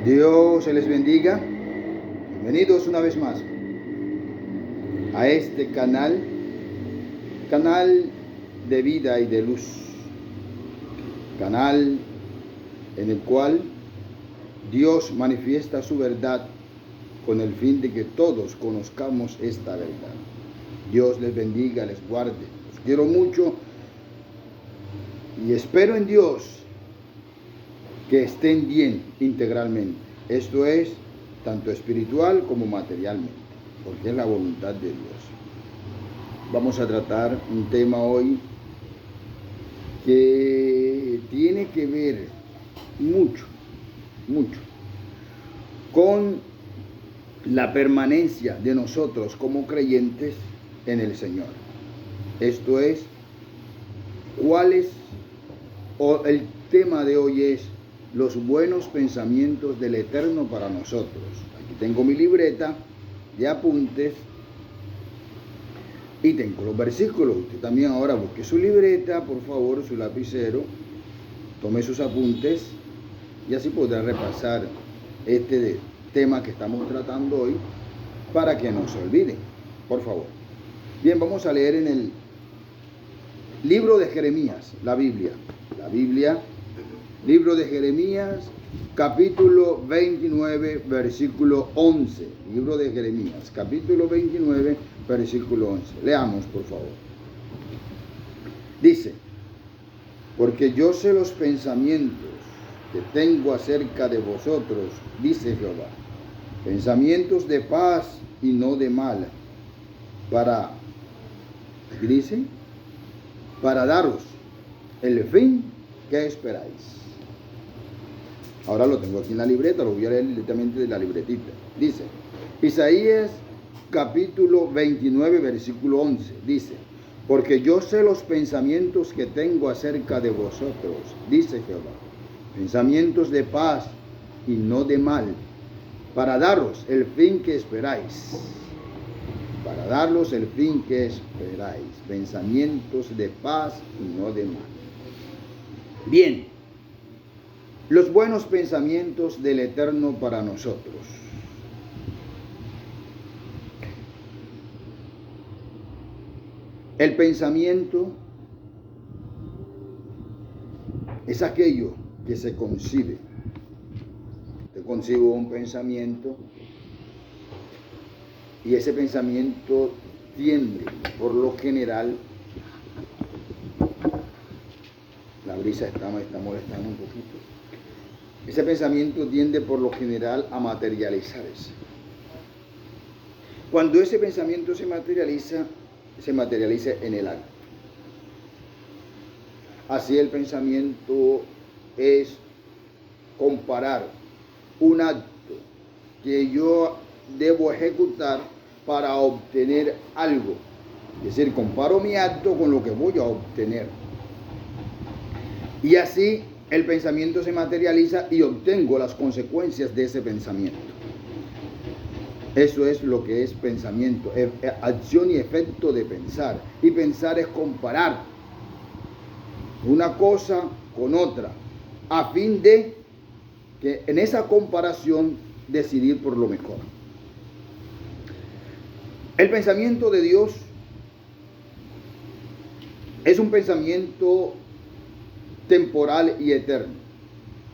Dios se les bendiga. Bienvenidos una vez más a este canal de vida y de luz, canal en el cual Dios manifiesta su verdad con el fin de que todos conozcamos esta verdad. Dios les bendiga, les guarde. Los quiero mucho y espero en Dios que estén bien integralmente. Esto es tanto espiritual como materialmente, porque es la voluntad de Dios. Vamos a tratar un tema hoy que tiene que ver mucho con la permanencia de nosotros como creyentes en el Señor. Esto es, el tema de hoy es los buenos pensamientos del Eterno para nosotros. Aquí tengo mi libreta de apuntes y tengo los versículos. Usted también ahora busque su libreta, por favor, su lapicero, tome sus apuntes y así podrá repasar este tema que estamos tratando hoy para que no se olviden, por favor. Bien, vamos a leer en el libro de Jeremías, la Biblia, libro de Jeremías, capítulo 29, versículo 11. Libro de Jeremías, capítulo 29, versículo 11. Leamos, por favor. Dice: porque yo sé los pensamientos que tengo acerca de vosotros, dice Jehová, pensamientos de paz y no de mal, para daros el fin que esperáis. Ahora lo tengo aquí en la libreta, lo voy a leer directamente de la libretita. Dice, Isaías capítulo 29, versículo 11, dice: porque yo sé los pensamientos que tengo acerca de vosotros, dice Jehová, pensamientos de paz y no de mal, para daros el fin que esperáis. Para daros el fin que esperáis. Pensamientos de paz y no de mal. Bien, los buenos pensamientos del Eterno para nosotros. El pensamiento es aquello que se concibe. Te concibo un pensamiento y ese pensamiento tiende, por lo general, la brisa está molestando un poquito. Ese pensamiento tiende por lo general a materializarse. Cuando ese pensamiento se materializa en el acto. Así el pensamiento es comparar un acto que yo debo ejecutar para obtener algo. Es decir, comparo mi acto con lo que voy a obtener. Y así el pensamiento se materializa y obtengo las consecuencias de ese pensamiento. Eso es lo que es pensamiento, acción y efecto de pensar. Y pensar es comparar una cosa con otra, a fin de que en esa comparación decidir por lo mejor. El pensamiento de Dios es un pensamiento temporal y eterno.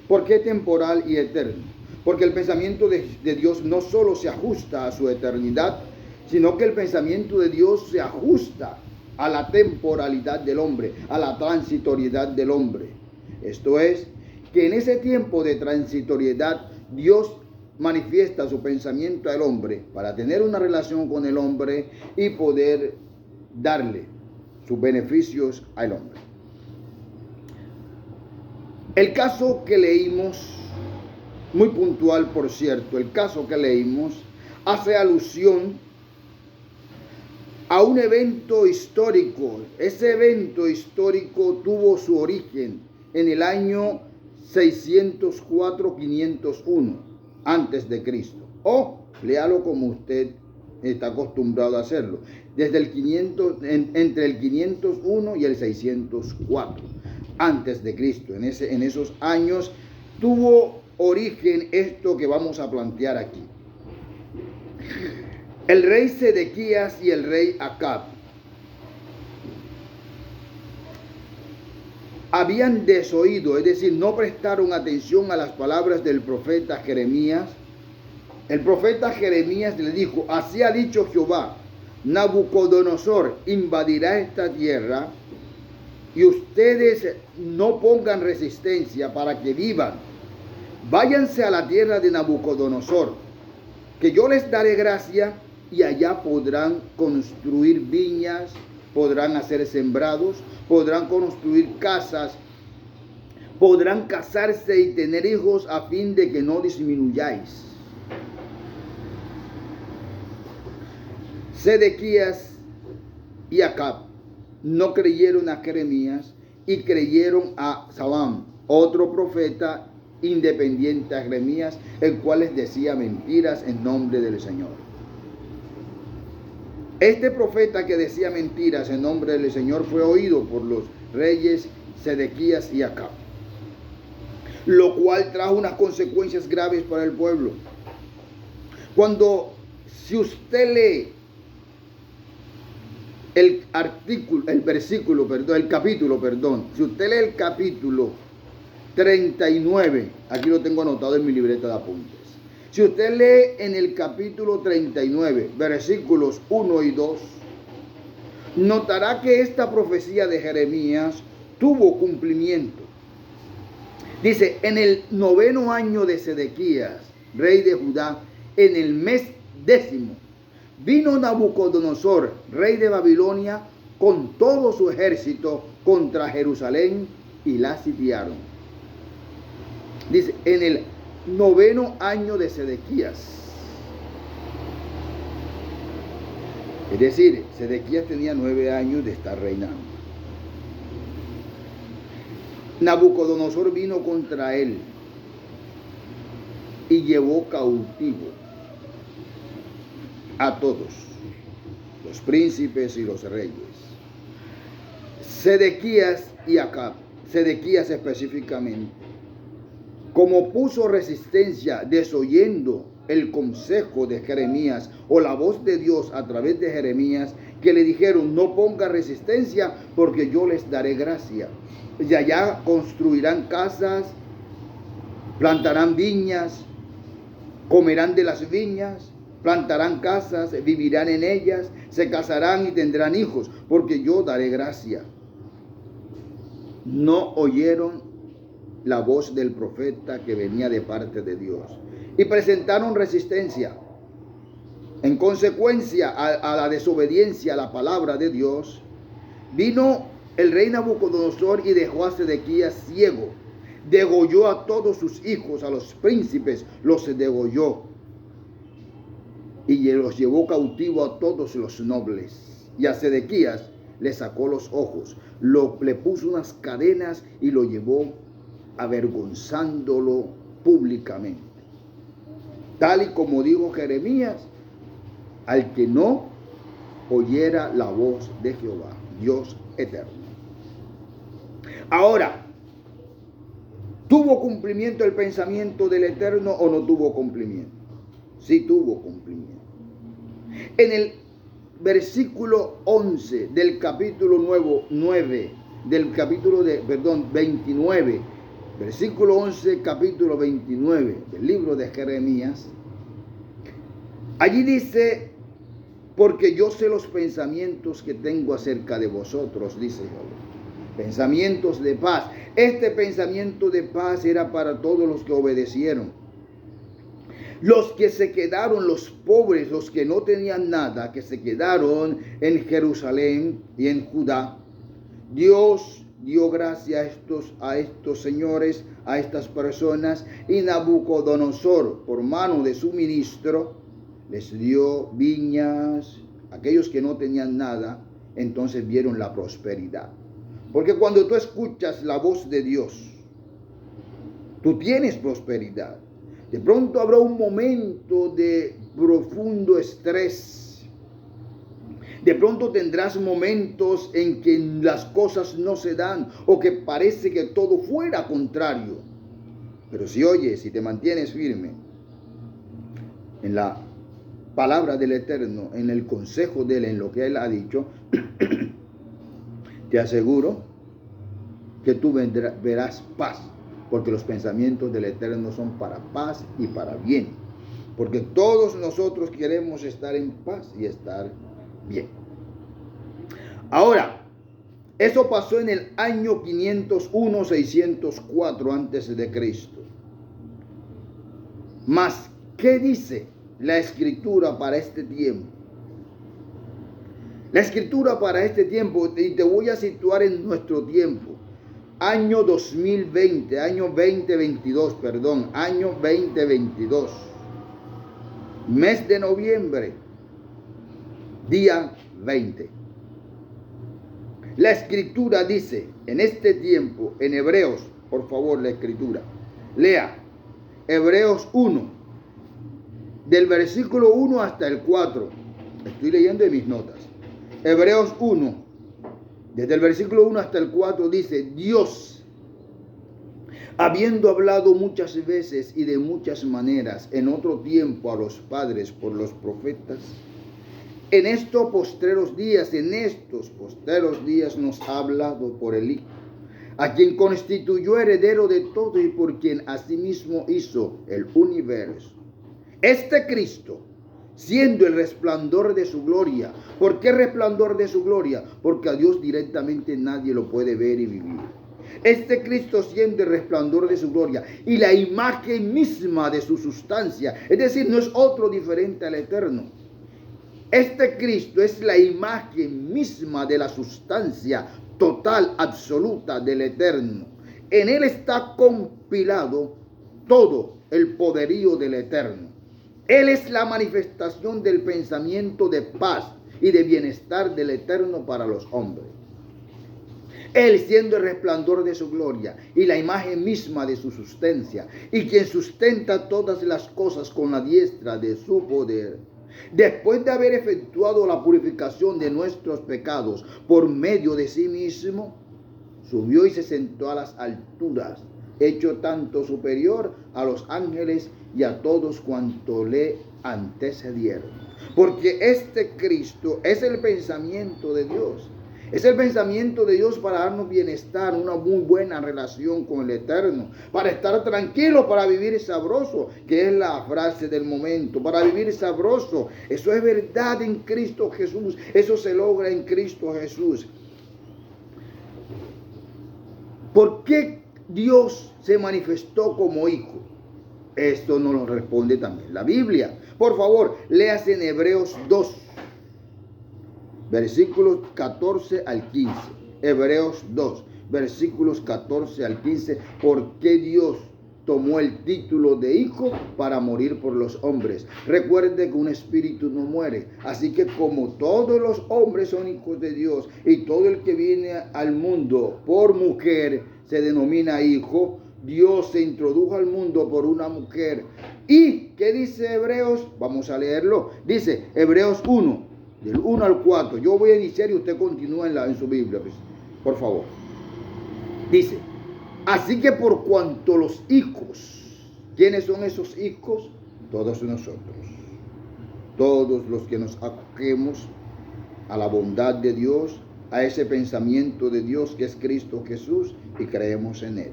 ¿Por qué temporal y eterno? Porque el pensamiento de Dios no solo se ajusta a su eternidad, sino que el pensamiento de Dios se ajusta a la temporalidad del hombre, a la transitoriedad del hombre. Esto es, que en ese tiempo de transitoriedad Dios manifiesta su pensamiento al hombre para tener una relación con el hombre y poder darle sus beneficios al hombre. El caso que leímos, muy puntual por cierto, el caso que leímos hace alusión a un evento histórico. Ese evento histórico tuvo su origen en el año 604-501 antes de Cristo. O léalo como usted está acostumbrado a hacerlo, desde el 500, entre el 501 y el 604 antes de Cristo. En esos años tuvo origen esto que vamos a plantear aquí. El rey Sedequías y el rey Acab habían desoído, es decir, no prestaron atención a las palabras del profeta Jeremías. El profeta Jeremías le dijo: así ha dicho Jehová, Nabucodonosor invadirá esta tierra y ustedes no pongan resistencia para que vivan. Váyanse a la tierra de Nabucodonosor, que yo les daré gracia, y allá podrán construir viñas, podrán hacer sembrados, podrán construir casas, podrán casarse y tener hijos a fin de que no disminuyáis. Sedequías y Acab no creyeron a Jeremías y creyeron a Salam, otro profeta independiente a Jeremías, el cual les decía mentiras en nombre del Señor. Este profeta que decía mentiras en nombre del Señor fue oído por los reyes Sedequías y Acab, lo cual trajo unas consecuencias graves para el pueblo. Si usted lee el capítulo 39, aquí lo tengo anotado en mi libreta de apuntes. Si usted lee en el capítulo 39, versículos 1 y 2, notará que esta profecía de Jeremías tuvo cumplimiento. Dice: en el 9º año de Sedequías, rey de Judá, en el mes 10º, vino Nabucodonosor, rey de Babilonia, con todo su ejército contra Jerusalén y la sitiaron. Dice: en el 9º año de Sedequías. Es decir, Sedequías tenía 9 años de estar reinando. Nabucodonosor vino contra él y llevó cautivo a todos, los príncipes y los reyes. Sedequías y Acab, Sedequías específicamente, como puso resistencia desoyendo el consejo de Jeremías o la voz de Dios a través de Jeremías, que le dijeron: no ponga resistencia porque yo les daré gracia. Y allá construirán casas, plantarán viñas, comerán de las viñas, plantarán casas, vivirán en ellas, se casarán y tendrán hijos, porque yo daré gracia. No oyeron la voz del profeta que venía de parte de Dios y presentaron resistencia. En consecuencia a la desobediencia a la palabra de Dios, vino el rey Nabucodonosor y dejó a Sedequías ciego. Degolló a todos sus hijos, a los príncipes los degolló y los llevó cautivo a todos los nobles. Y a Sedequías le sacó los ojos, le puso unas cadenas y lo llevó avergonzándolo públicamente. Tal y como dijo Jeremías: al que no oyera la voz de Jehová, Dios eterno. Ahora, ¿tuvo cumplimiento el pensamiento del Eterno o no tuvo cumplimiento? Sí tuvo cumplimiento. En el versículo 11 del capítulo 29, versículo 11, capítulo 29 del libro de Jeremías, allí dice: porque yo sé los pensamientos que tengo acerca de vosotros, dice Jehová, pensamientos de paz. Este pensamiento de paz era para todos los que obedecieron. Los que se quedaron, los pobres, los que no tenían nada, que se quedaron en Jerusalén y en Judá, Dios dio gracia a estos señores, a estas personas, y Nabucodonosor, por mano de su ministro, les dio viñas. Aquellos que no tenían nada, entonces vieron la prosperidad. Porque cuando tú escuchas la voz de Dios, tú tienes prosperidad. De pronto habrá un momento de profundo estrés. De pronto tendrás momentos en que las cosas no se dan o que parece que todo fuera contrario. Pero si oyes y te mantienes firme en la palabra del Eterno, en el consejo de Él, en lo que Él ha dicho, te aseguro que tú verás paz, porque los pensamientos del Eterno son para paz y para bien, porque todos nosotros queremos estar en paz y estar bien. Ahora, eso pasó en el año 501-604 antes de Cristo. Mas, ¿qué dice la Escritura para este tiempo? La Escritura para este tiempo, y te voy a situar en nuestro tiempo, año 2020, año 2022, perdón, año 2022, mes de noviembre, día 20. La Escritura dice, en este tiempo, en Hebreos, por favor, la Escritura, lea Hebreos 1, del versículo 1 hasta el 4. Estoy leyendo en mis notas. Hebreos 1, desde el versículo 1 hasta el 4 dice, Dios, habiendo hablado muchas veces y de muchas maneras en otro tiempo a los padres por los profetas, en estos postreros días nos ha hablado por el Hijo, a quien constituyó heredero de todo y por quien asimismo hizo el universo. Este Cristo, siendo el resplandor de su gloria. ¿Por qué resplandor de su gloria? Porque a Dios directamente nadie lo puede ver y vivir. Este Cristo siendo el resplandor de su gloria y la imagen misma de su sustancia, es decir, no es otro diferente al Eterno. Este Cristo es la imagen misma de la sustancia total, absoluta del Eterno. En Él está compilado todo el poderío del Eterno. Él es la manifestación del pensamiento de paz y de bienestar del Eterno para los hombres. Él siendo el resplandor de su gloria y la imagen misma de su sustancia, y quien sustenta todas las cosas con la diestra de su poder, después de haber efectuado la purificación de nuestros pecados por medio de sí mismo, subió y se sentó a las alturas, hecho tanto superior a los ángeles y a todos cuanto le antecedieron. Porque este Cristo es el pensamiento de Dios. Es el pensamiento de Dios para darnos bienestar, una muy buena relación con el Eterno, para estar tranquilo, para vivir sabroso, que es la frase del momento, para vivir sabroso. Eso es verdad en Cristo Jesús, eso se logra en Cristo Jesús. ¿Por qué Dios se manifestó como hijo? Esto nos lo responde también la Biblia. Por favor, léase en Hebreos 2. Versículos 14 al 15. Hebreos 2, versículos 14 al 15. ¿Por qué Dios tomó el título de hijo? Para morir por los hombres. Recuerde que un espíritu no muere. Así que como todos los hombres son hijos de Dios y todo el que viene al mundo por mujer se denomina hijo, Dios se introdujo al mundo por una mujer. ¿Y qué dice Hebreos? Vamos a leerlo. Dice Hebreos 1. Del 1 al 4, yo voy a iniciar y usted continúa en su Biblia, pues, por favor. Dice, así que por cuanto los hijos, ¿quiénes son esos hijos? Todos nosotros, todos los que nos acogemos a la bondad de Dios, a ese pensamiento de Dios que es Cristo Jesús y creemos en Él.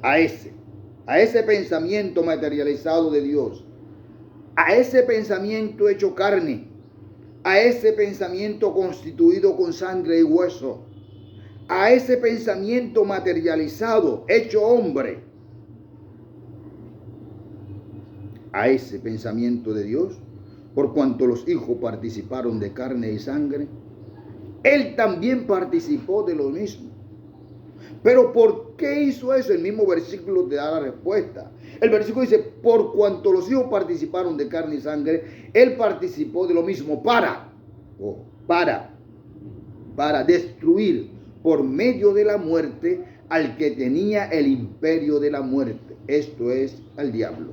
A ese pensamiento materializado de Dios, a ese pensamiento hecho carne, a ese pensamiento constituido con sangre y hueso, a ese pensamiento materializado, hecho hombre, a ese pensamiento de Dios, por cuanto los hijos participaron de carne y sangre, Él también participó de lo mismo. Pero ¿por qué hizo eso? El mismo versículo te da la respuesta. El versículo dice, por cuanto los hijos participaron de carne y sangre, Él participó de lo mismo para destruir por medio de la muerte al que tenía el imperio de la muerte. Esto es al diablo.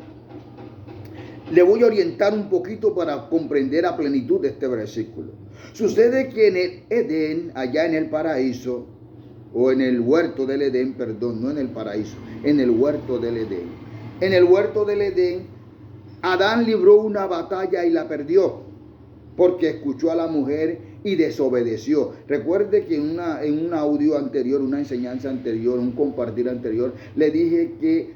Le voy a orientar un poquito para comprender a plenitud de este versículo. Sucede que en el Edén, allá en el paraíso, o en el huerto del Edén, perdón, no en el paraíso, en el huerto del Edén, en el huerto del Edén, Adán libró una batalla y la perdió, porque escuchó a la mujer y desobedeció. Recuerde que en un audio anterior, una enseñanza anterior, un compartir anterior, le dije que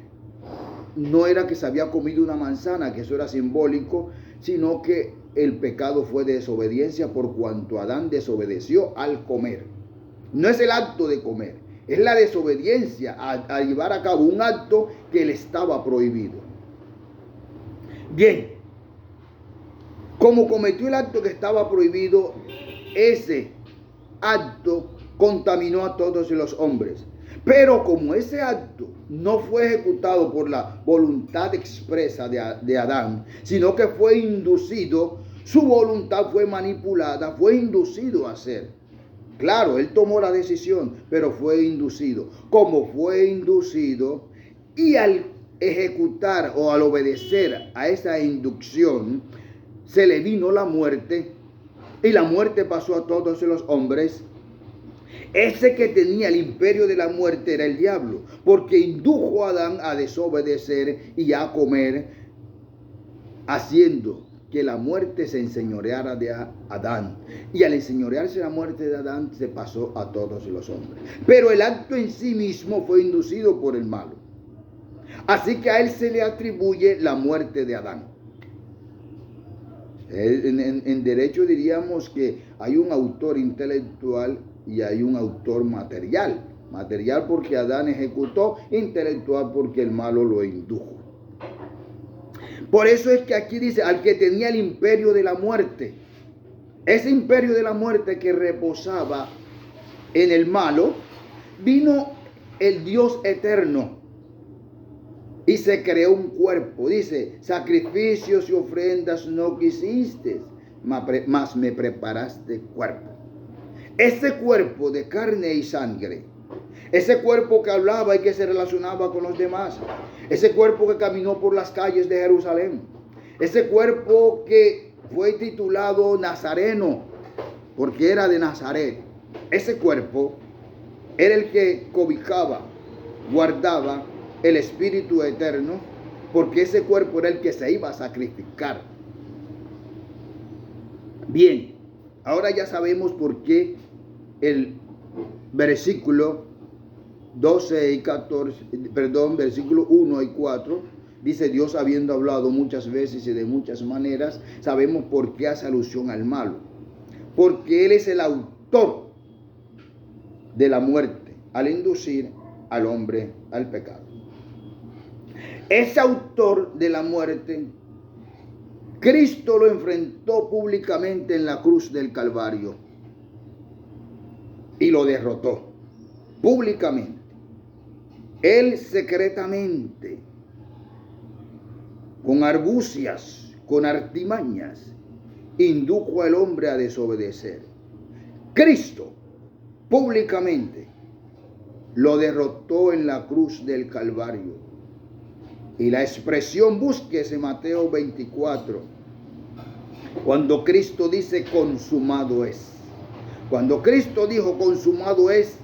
no era que se había comido una manzana, que eso era simbólico, sino que el pecado fue de desobediencia por cuanto Adán desobedeció al comer. No es el acto de comer, es la desobediencia a llevar a cabo un acto que le estaba prohibido. Bien, como cometió el acto que estaba prohibido, ese acto contaminó a todos los hombres. Pero como ese acto no fue ejecutado por la voluntad expresa de Adán, sino que fue inducido, su voluntad fue manipulada, fue inducido a hacer. Claro, él tomó la decisión, pero fue inducido. Como fue inducido, y al ejecutar o al obedecer a esa inducción, se le vino la muerte, y la muerte pasó a todos los hombres. Ese que tenía el imperio de la muerte era el diablo, porque indujo a Adán a desobedecer y a comer, haciendo que la muerte se enseñoreara de Adán. Y al enseñorearse la muerte de Adán, se pasó a todos los hombres. Pero el acto en sí mismo fue inducido por el malo. Así que a él se le atribuye la muerte de Adán. En derecho diríamos que hay un autor intelectual y hay un autor material. Material porque Adán ejecutó, intelectual porque el malo lo indujo. Por eso es que aquí dice, al que tenía el imperio de la muerte. Ese imperio de la muerte que reposaba en el malo, vino el Dios eterno y se creó un cuerpo. Dice, sacrificios y ofrendas no quisiste, mas me preparaste cuerpo. Ese cuerpo de carne y sangre, ese cuerpo que hablaba y que se relacionaba con los demás, ese cuerpo que caminó por las calles de Jerusalén, ese cuerpo que fue titulado Nazareno, porque era de Nazaret, ese cuerpo era el que cobijaba, guardaba el Espíritu Eterno, porque ese cuerpo era el que se iba a sacrificar. Bien, ahora ya sabemos por qué el versículo 12 y 14, versículo 1 y 4, dice Dios habiendo hablado muchas veces y de muchas maneras, sabemos por qué hace alusión al malo. Porque Él es el autor de la muerte, al inducir al hombre al pecado. Ese autor de la muerte, Cristo lo enfrentó públicamente en la cruz del Calvario y lo derrotó públicamente. Él secretamente, con argucias, con artimañas, indujo al hombre a desobedecer. Cristo públicamente lo derrotó en la cruz del Calvario. Y la expresión, búsquese Mateo 24, cuando Cristo dice consumado es. Cuando Cristo dijo consumado es,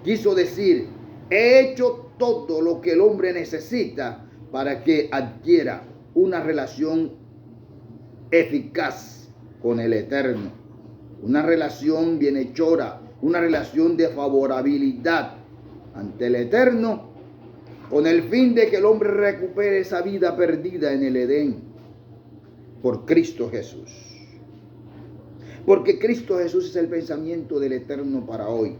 quiso decir, he hecho todo lo que el hombre necesita para que adquiera una relación eficaz con el Eterno, una relación bienhechora, una relación de favorabilidad ante el Eterno, con el fin de que el hombre recupere esa vida perdida en el Edén por Cristo Jesús. Porque Cristo Jesús es el pensamiento del Eterno para hoy.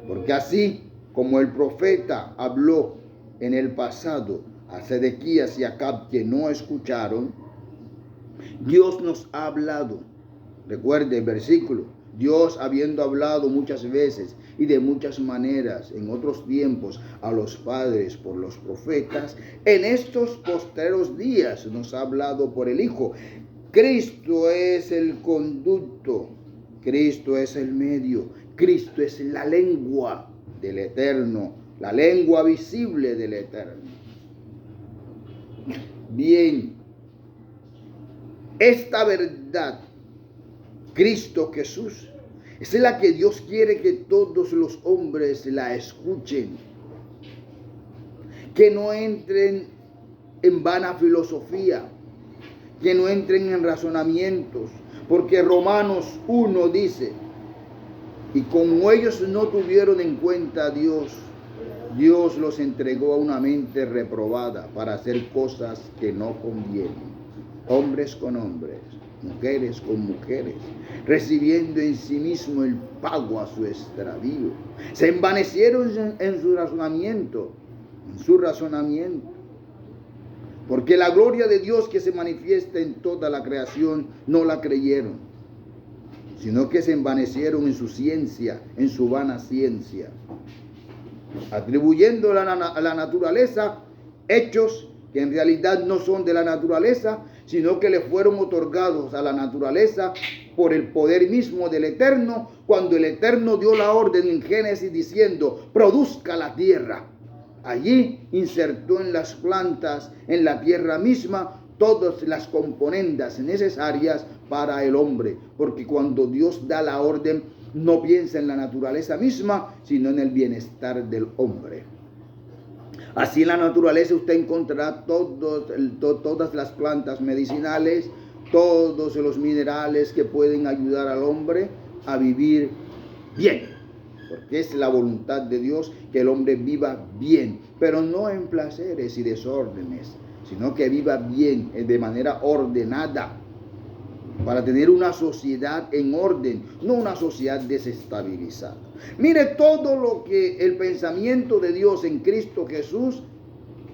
Porque así como el profeta habló en el pasado a Sedequías y a Acab que no escucharon, Dios nos ha hablado. Recuerde el versículo. Dios habiendo hablado muchas veces y de muchas maneras en otros tiempos a los padres por los profetas, en estos postreros días nos ha hablado por el Hijo. Cristo es el conducto, Cristo es el medio, Cristo es la lengua del Eterno, la lengua visible del Eterno. Bien, esta verdad, Cristo Jesús, es la que Dios quiere que todos los hombres la escuchen. que no entren en vana filosofía, que no entren en razonamientos, porque Romanos 1 dice, y como ellos no tuvieron en cuenta a Dios, Dios los entregó a una mente reprobada para hacer cosas que no convienen. Hombres con hombres, mujeres con mujeres, recibiendo en sí mismo el pago a su extravío. Se envanecieron en su razonamiento, porque la gloria de Dios que se manifiesta en toda la creación no la creyeron, sino que se envanecieron en su ciencia, en su vana ciencia, atribuyendo a la naturaleza hechos que en realidad no son de la naturaleza, sino que le fueron otorgados a la naturaleza por el poder mismo del Eterno, cuando el Eterno dio la orden en Génesis diciendo, produzca la tierra. Allí insertó en las plantas, en la tierra misma, todas las componentes necesarias para el hombre, porque cuando Dios da la orden, no piensa en la naturaleza misma, sino en el bienestar del hombre. Así en la naturaleza usted encontrará todas las plantas medicinales, todos los minerales que pueden ayudar al hombre a vivir bien. Porque es la voluntad de Dios que el hombre viva bien, pero no en placeres y desórdenes, sino que viva bien, de manera ordenada, para tener una sociedad en orden, no una sociedad desestabilizada. Mire todo lo que el pensamiento de Dios en Cristo Jesús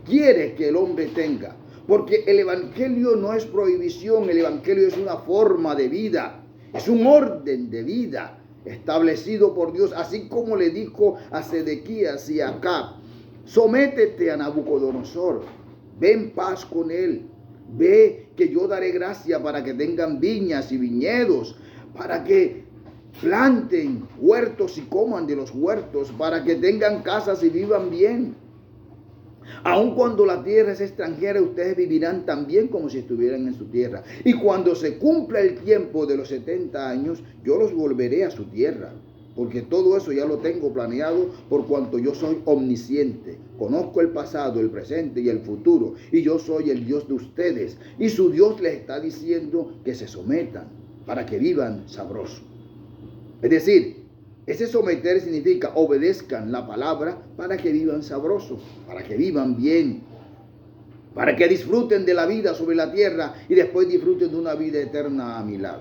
quiere que el hombre tenga, porque el evangelio no es prohibición, el evangelio es una forma de vida, es un orden de vida establecido por Dios, así como le dijo a Sedequías y a Acab, sométete a Nabucodonosor, ve en paz con él, ve que yo daré gracia para que tengan viñas y viñedos, para que planten huertos y coman de los huertos, para que tengan casas y vivan bien. Aun cuando la tierra es extranjera, ustedes vivirán también como si estuvieran en su tierra. Y cuando se cumpla el tiempo de los 70 años, yo los volveré a su tierra. Porque todo eso ya lo tengo planeado por cuanto yo soy omnisciente. Conozco el pasado, el presente y el futuro. Y yo soy el Dios de ustedes. Y su Dios les está diciendo que se sometan para que vivan sabroso. Es decir, ese someter significa obedezcan la palabra para que vivan sabroso, para que vivan bien, para que disfruten de la vida sobre la tierra y después disfruten de una vida eterna a mi lado.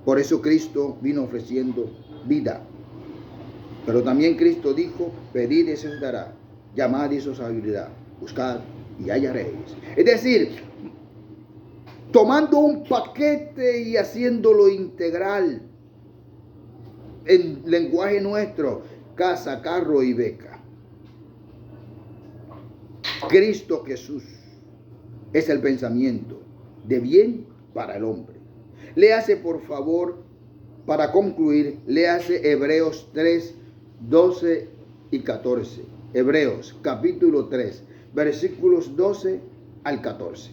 Por eso Cristo vino ofreciendo vida. Pero también Cristo dijo, pedid y se os dará, llamad y se os abrirá, buscad y hallaréis. Es decir, tomando un paquete y haciéndolo integral, en lenguaje nuestro, casa, carro y beca. Cristo Jesús es el pensamiento de bien para el hombre. Léase por favor, para concluir, léase Hebreos 3, 12 y 14. Hebreos capítulo 3, versículos 12 al 14.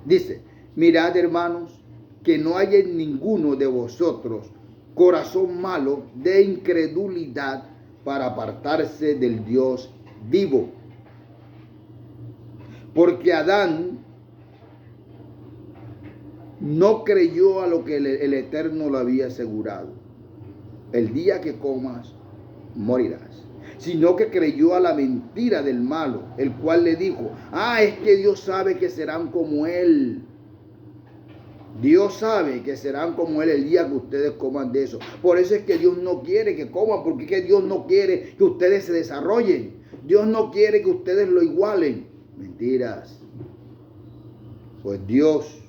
Dice, mirad hermanos, que no haya en ninguno de vosotros corazón malo de incredulidad para apartarse del Dios vivo. Porque Adán no creyó a lo que el Eterno le había asegurado. El día que comas, morirás. Sino que creyó a la mentira del malo, el cual le dijo, es que Dios sabe que serán como él. Dios sabe que serán como él el día que ustedes coman de eso. Por eso es que Dios no quiere que coman, porque es que Dios no quiere que ustedes se desarrollen. Dios no quiere que ustedes lo igualen. Mentiras. Pues Dios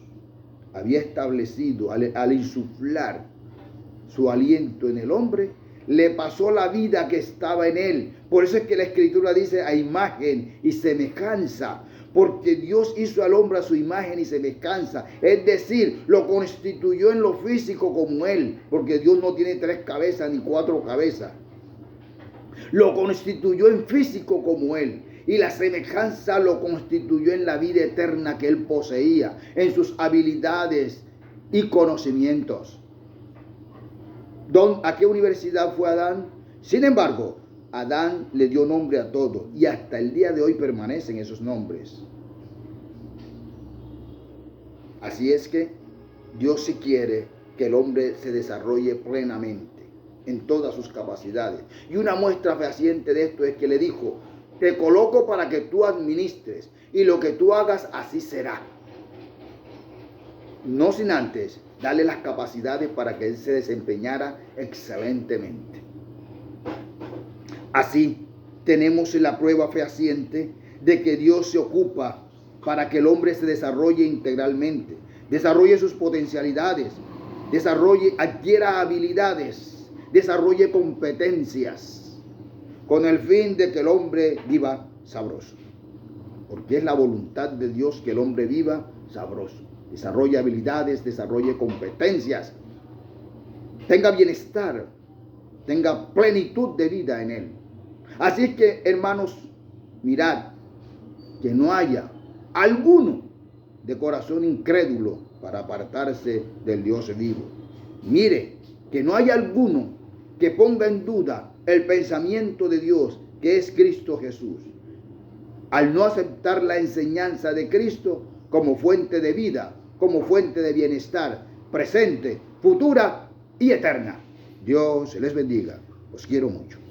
había establecido al insuflar su aliento en el hombre, le pasó la vida que estaba en él. Por eso es que la Escritura dice a imagen y semejanza. Porque Dios hizo al hombre a su imagen y semejanza. Es decir, lo constituyó en lo físico como él. Porque Dios no tiene 3 cabezas ni 4 cabezas. Lo constituyó en físico como él. Y la semejanza lo constituyó en la vida eterna que él poseía. En sus habilidades y conocimientos. ¿A qué universidad fue Adán? Sin embargo, Adán le dio nombre a todo y hasta el día de hoy permanecen esos nombres. Así es que Dios sí quiere que el hombre se desarrolle plenamente en todas sus capacidades. Y una muestra fehaciente de esto es que le dijo: te coloco para que tú administres y lo que tú hagas así será. No sin antes darle las capacidades para que él se desempeñara excelentemente. Así tenemos la prueba fehaciente de que Dios se ocupa para que el hombre se desarrolle integralmente, desarrolle sus potencialidades, adquiera habilidades, desarrolle competencias, con el fin de que el hombre viva sabroso. Porque es la voluntad de Dios que el hombre viva sabroso, desarrolle habilidades, desarrolle competencias, tenga bienestar, tenga plenitud de vida en él. Así que, hermanos, mirad que no haya alguno de corazón incrédulo para apartarse del Dios vivo. Mire, que no haya alguno que ponga en duda el pensamiento de Dios, que es Cristo Jesús, al no aceptar la enseñanza de Cristo como fuente de vida, como fuente de bienestar, presente, futura y eterna. Dios les bendiga. Os quiero mucho.